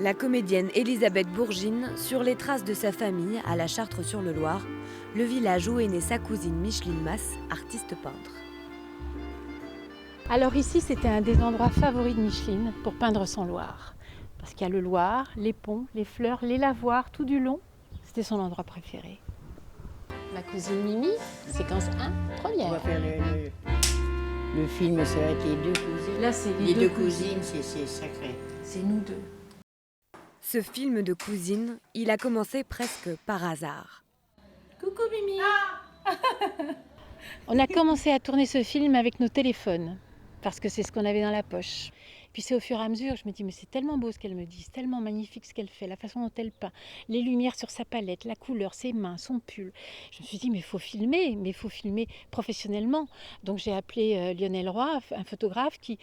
La comédienne Élisabeth Bourgine sur les traces de sa famille à la Chartre-sur-le-Loir, le village où est née sa cousine Micheline Masse, artiste peintre. Alors ici, c'était un des endroits favoris de Micheline pour peindre son Loir. Parce qu'il y a le Loir, les ponts, les fleurs, les lavoirs, tout du long. C'était son endroit préféré. Ma cousine Mimi, séquence 1, On première. va faire le film, ça va être les deux cousines. Là, c'est Les deux cousines, c'est sacré. C'est nous deux. Ce film de cousine, il a commencé presque par hasard. Coucou Mimi. On a commencé à tourner ce film avec nos téléphones, parce que c'est ce qu'on avait dans la poche. Puis c'est au fur et à mesure, je me dis, mais c'est tellement beau ce qu'elle me dit, c'est tellement magnifique ce qu'elle fait, la façon dont elle peint, les lumières sur sa palette, la couleur, ses mains, son pull. Je me suis dit, mais il faut filmer professionnellement. Donc j'ai appelé Lionel Roy, un photographe qui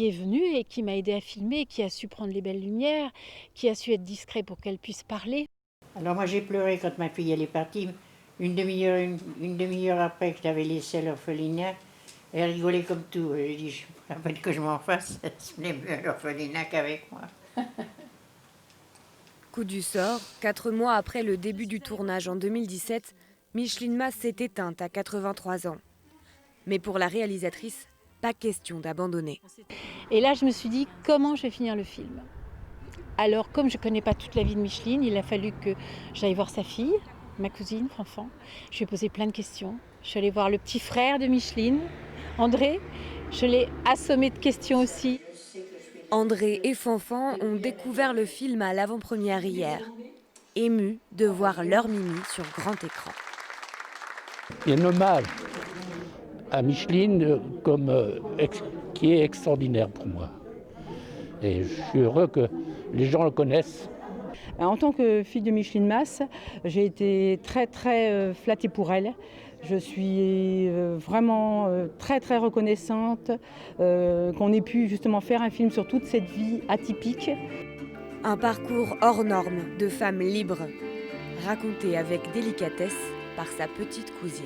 est venu et qui m'a aidé à filmer, qui a su prendre les belles lumières, qui a su être discret pour qu'elle puisse parler. Alors moi j'ai pleuré quand ma fille elle est partie. Une demi-heure après que je l'avais laissée à l'orphelinat, elle rigolait comme tout. Elle dit, je me rappelle que je m'en fasse, ce n'est mieux à l'orphelinat qu'avec moi. Coup du sort, 4 mois après le début du tournage en 2017, Micheline Masse s'est éteinte à 83 ans. Mais pour la réalisatrice, pas question d'abandonner. Et là, je me suis dit, comment je vais finir le film ? Alors, comme je ne connais pas toute la vie de Micheline, il a fallu que j'aille voir sa fille, ma cousine, Fanfan. Je lui ai posé plein de questions. Je suis allée voir le petit frère de Micheline, André. Je l'ai assommé de questions aussi. André et Fanfan ont découvert le film à l'avant-première hier, émus de voir leur Mimi sur grand écran. Il y a un hommage à Micheline qui est extraordinaire pour moi. Et je suis heureux que les gens le connaissent. En tant que fille de Micheline Masse, j'ai été très flattée pour elle. Je suis vraiment très reconnaissante qu'on ait pu justement faire un film sur toute cette vie atypique. Un parcours hors norme de femme libre, raconté avec délicatesse par sa petite cousine.